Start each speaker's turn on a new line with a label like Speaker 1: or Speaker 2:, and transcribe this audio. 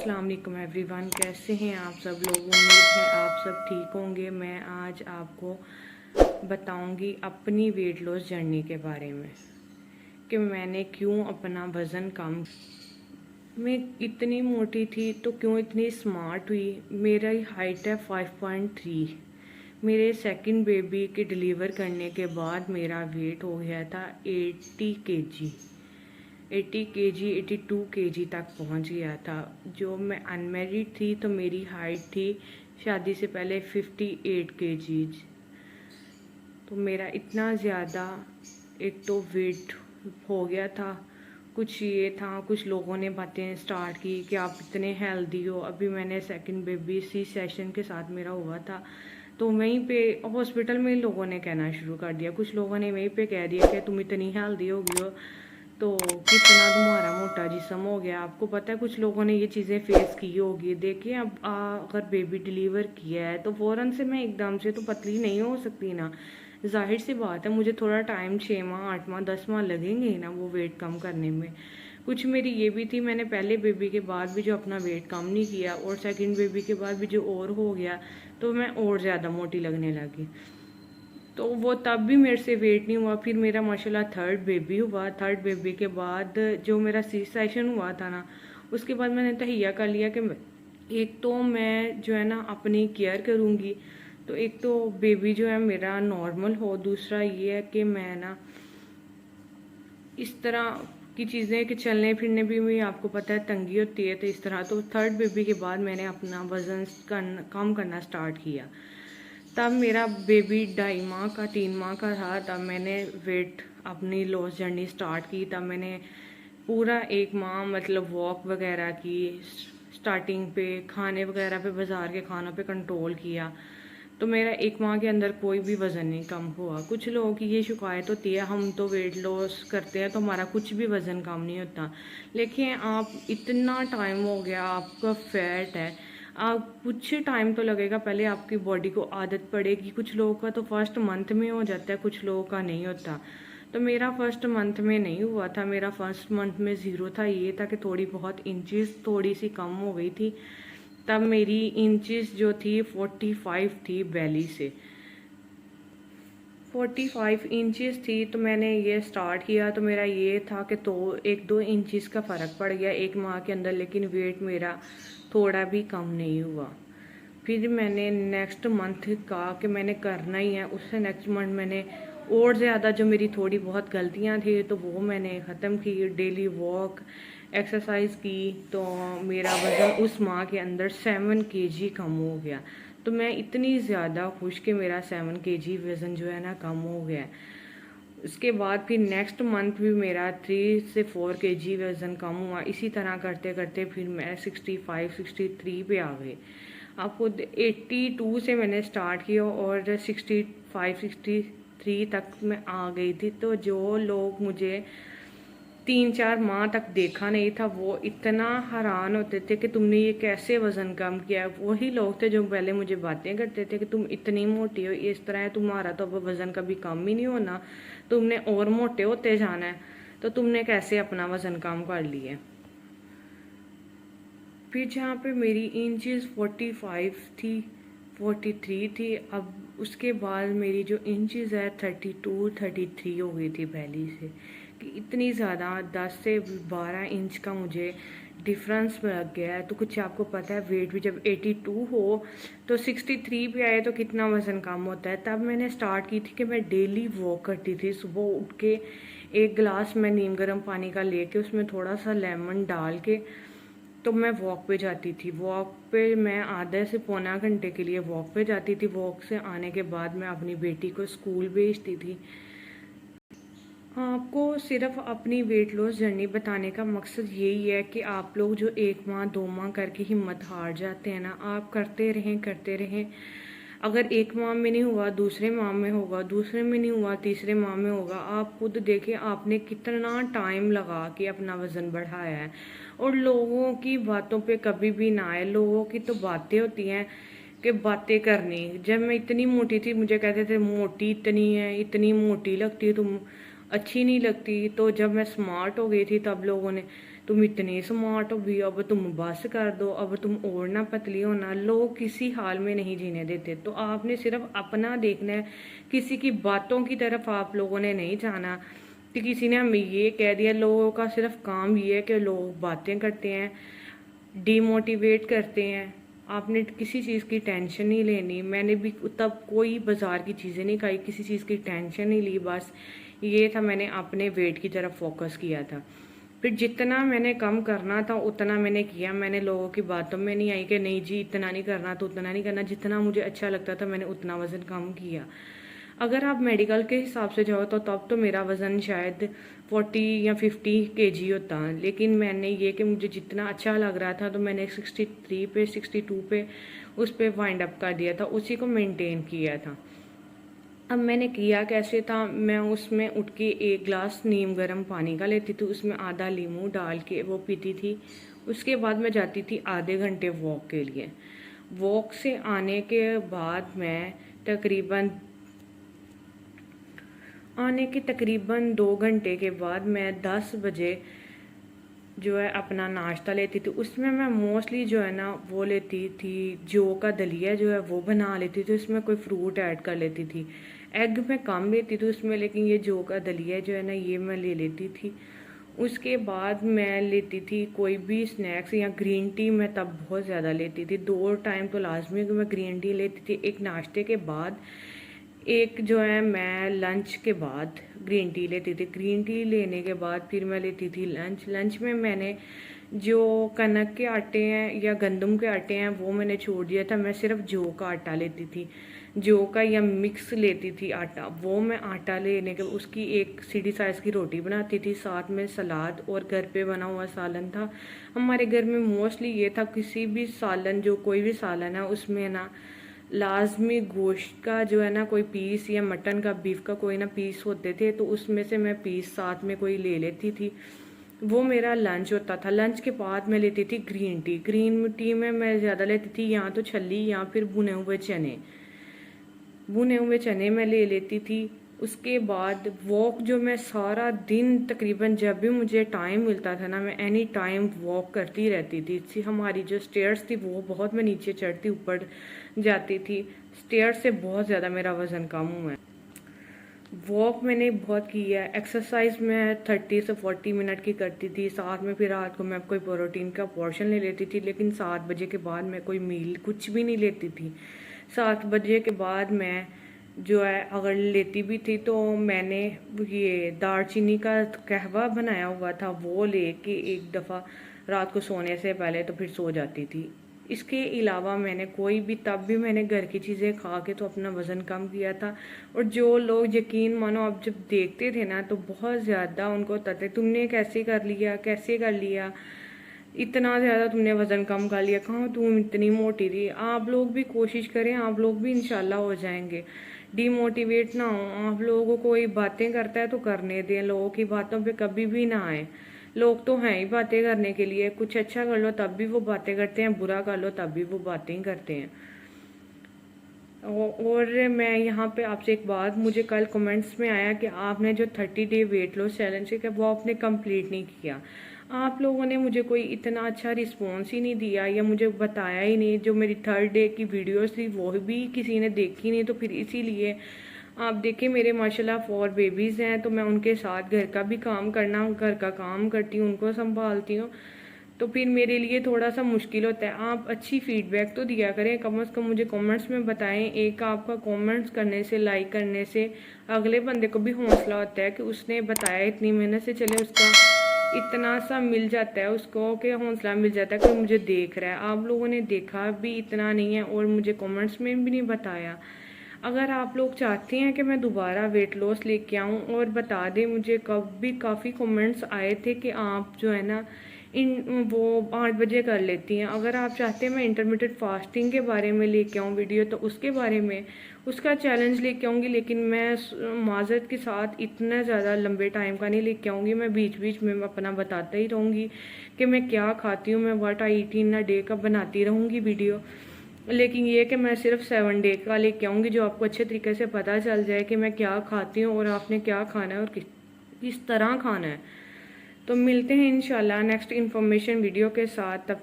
Speaker 1: अस्सलाम वालेकुम एवरीवन, कैसे हैं आप सब लोग। उम्मीद है आप सब ठीक होंगे। मैं आज आपको बताऊंगी अपनी वेट लॉस जर्नी के बारे में कि मैंने क्यों अपना वज़न कम। मैं इतनी मोटी थी तो क्यों इतनी स्मार्ट हुई। मेरा हाइट है 5.3। मेरे सेकंड बेबी के डिलीवर करने के बाद मेरा वेट हो गया था 82 केजी तक पहुंच गया था। जो मैं अनमेरिड थी तो मेरी हाइट थी शादी से पहले 58 केजी। तो मेरा इतना ज़्यादा एक तो वेट हो गया था। कुछ ये था, कुछ लोगों ने बातें स्टार्ट की कि आप इतने हेल्दी हो। अभी मैंने सेकंड बेबी सी सेशन के साथ मेरा हुआ था, तो वहीं पे हॉस्पिटल में लोगों ने कहना शुरू कर दिया। कुछ लोगों ने वहीं पे कह दिया कि तुम इतनी हेल्दी हो गई हो तो कितना तुम्हारा मोटा जिस्म हो गया। आपको पता है कुछ लोगों ने ये चीज़ें फेस की होगी। देखिए अब अगर बेबी डिलीवर किया है तो फ़ौरन से मैं एकदम से तो पतली नहीं हो सकती ना। जाहिर सी बात है मुझे थोड़ा टाइम 6 माह 8 माह 10 माह लगेंगे ही ना वो वेट कम करने में। कुछ मेरी ये भी थी, मैंने पहले बेबी के बाद भी जो अपना वेट कम नहीं किया और सेकंड बेबी के बाद भी जो और हो गया तो मैं और ज़्यादा मोटी लगने लगी। तो वो तब भी मेरे से वेट नहीं हुआ। फिर मेरा माशाल्लाह थर्ड बेबी हुआ। थर्ड बेबी के बाद जो मेरा सी सेशन हुआ था ना, उसके बाद मैंने तहैया कर लिया कि एक तो मैं जो है ना अपनी केयर करूँगी, तो एक तो बेबी जो है मेरा नॉर्मल हो, दूसरा ये है कि मैं ना इस तरह की चीज़ें कि चलने फिरने भी आपको पता है तंगी होती है। तो इस तरह तो थर्ड बेबी के बाद मैंने अपना वज़न कम करना स्टार्ट किया। तब मेरा बेबी 2.5 माह का 3 माह का था, तब मैंने वेट अपनी लॉस जर्नी स्टार्ट की। तब मैंने पूरा 1 माह मतलब वॉक वगैरह की, स्टार्टिंग पे खाने वगैरह पे बाज़ार के खानों पे कंट्रोल किया। तो मेरा 1 माह के अंदर कोई भी वज़न नहीं कम हुआ। कुछ लोगों की ये शिकायत होती है हम तो वेट लॉस करते हैं तो हमारा कुछ भी वज़न कम नहीं होता। लेकिन आप इतना टाइम हो गया, आपका फैट है, आप कुछ टाइम तो लगेगा, पहले आपकी बॉडी को आदत पड़ेगी। कुछ लोगों का तो फर्स्ट मंथ में हो जाता है, कुछ लोगों का नहीं होता। तो मेरा फर्स्ट मंथ में नहीं हुआ था, मेरा फर्स्ट मंथ में ज़ीरो था। ये था कि थोड़ी बहुत इंचेस थोड़ी सी कम हो गई थी। तब मेरी इंचेस जो थी 45 थी बेली से, 45 इंचेस थी। तो मैंने ये स्टार्ट किया तो मेरा ये था कि तो 1-2 इंचेस का फ़र्क पड़ गया 1 माह के अंदर, लेकिन वेट मेरा थोड़ा भी कम नहीं हुआ। फिर मैंने नेक्स्ट मंथ कहा कि मैंने करना ही है। उससे नेक्स्ट मंथ मैंने और ज़्यादा जो मेरी थोड़ी बहुत गलतियां थी तो वो मैंने ख़त्म की। डेली वॉक, एक्सरसाइज की, तो मेरा वज़न उस माह के अंदर 7 केजी कम हो गया। तो मैं इतनी ज़्यादा खुश कि मेरा 7 केजी वज़न जो है ना कम हो गया। उसके बाद फिर नेक्स्ट मंथ भी मेरा 3 से 4 केजी वज़न कम हुआ। इसी तरह करते करते फिर मैं 65-63 पे आ गई। आपको 82 से मैंने स्टार्ट किया और 65-63 तक मैं आ गई थी। तो जो लोग मुझे 3-4 माह तक देखा नहीं था वो इतना हैरान होते थे कि तुमने ये कैसे वज़न कम किया। वही लोग थे जो पहले मुझे बातें करते थे कि तुम इतनी मोटी हो, इस तरह है, तुम्हारा तो अब वज़न कभी कम ही नहीं होना, तुमने और मोटे होते जाना है, तो तुमने कैसे अपना वज़न कम कर लिया। फिर जहाँ पे मेरी इंचेस 45 थी, 43 थी, अब उसके बाद मेरी जो इंचेस है 32-33 हो गई थी पहली से। कि इतनी ज़्यादा 10 से 12 इंच का मुझे डिफरेंस लग गया है। तो कुछ आपको पता है वेट भी जब 82 हो तो 63 पे आए तो कितना वज़न कम होता है। तब मैंने स्टार्ट की थी कि मैं डेली वॉक करती थी। सुबह उठ के 1 गिलास मैं नीम गर्म पानी का लेके उसमें थोड़ा सा लेमन डाल के तो मैं वॉक पे जाती थी। वॉक पे मैं आधे से पौना घंटे के लिए वॉक पे जाती थी। वॉक से आने के बाद मैं अपनी बेटी को स्कूल भेजती थी। आपको सिर्फ अपनी वेट लॉस जर्नी बताने का मकसद यही है कि आप लोग जो 1 माह 2 माह करके हिम्मत हार जाते हैं ना, आप करते रहें। अगर 1 माह में नहीं हुआ दूसरे माह में होगा, दूसरे में नहीं हुआ तीसरे माह में होगा। आप खुद देखें आपने कितना टाइम लगा के अपना वज़न बढ़ाया है। और लोगों की बातों पे कभी भी ना आए। लोगों की तो बातें होती हैं कि बातें करनी। जब मैं इतनी मोटी थी मुझे कहते थे मोटी इतनी है, इतनी मोटी लगती है तुम, अच्छी नहीं लगती। तो जब मैं स्मार्ट हो गई थी तब लोगों ने तुम इतने स्मार्ट हो भी, अब तुम बस कर दो, अब तुम और ना पतली होना। लोग किसी हाल में नहीं जीने देते, तो आपने सिर्फ अपना देखना है, किसी की बातों की तरफ आप लोगों ने नहीं जाना कि किसी ने हमें ये कह दिया। लोगों का सिर्फ काम ये है कि लोग बातें करते हैं, डीमोटिवेट करते हैं। आपने किसी चीज़ की टेंशन नहीं लेनी। मैंने भी तब कोई बाज़ार की चीज़ें नहीं खाई, किसी चीज़ की टेंशन नहीं ली। बस ये था, मैंने अपने वेट की तरफ फोकस किया था। फिर जितना मैंने कम करना था उतना मैंने किया। मैंने लोगों की बातों में नहीं आई कि नहीं जी इतना नहीं करना तो उतना नहीं करना। जितना मुझे अच्छा लगता था मैंने उतना वज़न कम किया। अगर आप मेडिकल के हिसाब से जाओ तो तब तो मेरा वज़न शायद 40 या 50 केजी होता, लेकिन मैंने ये कि मुझे जितना अच्छा लग रहा था तो मैंने 63 पे 62 पे उस पर वाइंड अप कर दिया था, उसी को मेंटेन किया था। अब मैंने किया कैसे था, मैं उसमें उठ के एक गिलास नीम गर्म पानी का लेती थी, उसमें आधा नींबू डाल के वो पीती थी। उसके बाद मैं जाती थी आधे घंटे वॉक के लिए। वॉक से आने के बाद मैं तकरीबन 2 घंटे के बाद मैं 10 बजे जो है अपना नाश्ता लेती थी। उसमें मैं मोस्टली जो है ना वो लेती थी, जौ का दलिया जो है वो बना लेती थी, उसमें कोई फ्रूट ऐड कर लेती थी। एग मैं कम लेती थी उसमें, लेकिन ये जौ का दलिया जो है ना ये मैं ले लेती थी। उसके बाद मैं लेती थी कोई भी स्नैक्स या ग्रीन टी। मैं तब बहुत ज़्यादा लेती थी, 2 टाइम तो लाजमी कि मैं ग्रीन टी लेती थी, एक नाश्ते के बाद, एक जो है मैं लंच के बाद ग्रीन टी लेती थी। ग्रीन टी लेने के बाद फिर मैं लेती थी लंच। लंच में मैंने जो कनक के आटे हैं या गंदम के आटे हैं वो मैंने छोड़ दिया था, मैं सिर्फ जौ का आटा लेती थी, जौ का या मिक्स लेती थी आटा। वो मैं आटा लेने के उसकी एक सीढ़ी साइज़ की रोटी बनाती थी, साथ में सलाद और घर पे बना हुआ सालन था। हमारे घर में मोस्टली ये था, किसी भी सालन, जो कोई भी सालन है उसमें ना लाजमी गोश्त का जो है ना कोई पीस या मटन का, बीफ का कोई ना पीस होते थे, तो उसमें से मैं पीस साथ में कोई ले लेती थी। वो मेरा लंच होता था। लंच के बाद मैं लेती थी ग्रीन टी। ग्रीन टी में मैं ज़्यादा लेती थी या तो छल्ली या फिर भुने हुए चने। भुने हुए चने मैं ले लेती थी। उसके बाद वॉक जो मैं सारा दिन तकरीबन जब भी मुझे टाइम मिलता था ना, मैं एनी टाइम वॉक करती रहती थी। इससे हमारी जो स्टेयर्स थी वो बहुत, मैं नीचे चढ़ती ऊपर जाती थी। स्टेयर्स से बहुत ज़्यादा मेरा वज़न कम हुआ है। वॉक मैंने बहुत की है। एक्सरसाइज मैं 30 से 40 मिनट की करती थी। साथ में फिर रात को मैं कोई प्रोटीन का पोर्शन ले लेती थी, लेकिन 7 बजे के बाद मैं कोई मील कुछ भी नहीं लेती थी। 7 बजे के बाद मैं जो है अगर लेती भी थी तो मैंने ये दालचीनी का कहवा बनाया हुआ था वो लेके एक दफ़ा रात को सोने से पहले तो फिर सो जाती थी। इसके अलावा मैंने कोई भी, तब भी मैंने घर की चीज़ें खा के तो अपना वज़न कम किया था। और जो लोग यकीन मानो अब जब देखते थे ना तो बहुत ज़्यादा उनको होता था तुमने कैसे कर लिया, कैसे कर लिया, इतना ज़्यादा तुमने वज़न कम कर लिया, कहाँ तुम इतनी मोटी थी। आप लोग भी कोशिश करें, आप लोग भी इंशाल्लाह हो जाएंगे। डीमोटिवेट ना हो। आप लोगों को कोई बातें करता है तो करने दें, लोगों की बातों पे कभी भी ना आए। लोग तो हैं ही बातें करने के लिए, कुछ अच्छा कर लो तब भी वो बातें करते हैं, बुरा कर लो तब भी वो बातें ही करते हैं। और मैं यहाँ पे आपसे एक बात, मुझे कल कमेंट्स में आया कि आपने जो 30 डे वेट लॉस चैलेंज है वो आपने कंप्लीट नहीं किया। आप लोगों ने मुझे कोई इतना अच्छा रिस्पॉन्स ही नहीं दिया या मुझे बताया ही नहीं। जो मेरी 3rd डे की वीडियोस थी वो भी किसी ने देखी नहीं, तो फिर इसीलिए आप देखें मेरे माशाल्लाह 4 बेबीज़ हैं, तो मैं उनके साथ घर का भी काम करना, घर का काम करती हूँ, उनको संभालती हूँ, तो फिर मेरे लिए थोड़ा सा मुश्किल होता है। आप अच्छी फीडबैक तो दिया करें, कम से कम मुझे कमेंट्स में बताएं। एक आपका कमेंट्स करने से, लाइक करने से अगले बंदे को भी हौसला होता है कि उसने बताया इतनी मेहनत से, चले उसका इतना सा मिल जाता है उसको, कि हौसला मिल जाता है कि मुझे देख रहा है। आप लोगों ने देखा भी इतना नहीं है और मुझे कमेंट्स में भी नहीं बताया। अगर आप लोग चाहते हैं कि मैं दोबारा वेट लॉस लेके आऊँ और बता दें, मुझे कब भी काफ़ी कमेंट्स आए थे कि आप जो है ना वो 8 बजे कर लेती हैं। अगर आप चाहते हैं मैं इंटरमिटेड फास्टिंग के बारे में लेके आऊँ वीडियो तो उसके बारे में, उसका चैलेंज लेके आऊँगी, लेकिन मैं माजरत के साथ इतना ज़्यादा लंबे टाइम का नहीं लेके आऊँगी। मैं बीच बीच में अपना बताते ही रहूँगी कि मैं क्या खाती हूँ, मैं what I eat in a day का बनाती रहूँगी वीडियो। लेकिन ये कि मैं सिर्फ 7 डे का लेके आऊँगी जो आपको अच्छे तरीके से पता चल जाए कि मैं क्या खाती हूँ और आपने क्या खाना है और किस तरह खाना है। तो मिलते हैं इंशाल्लाह नेक्स्ट इन्फॉर्मेशन वीडियो के साथ। तब तक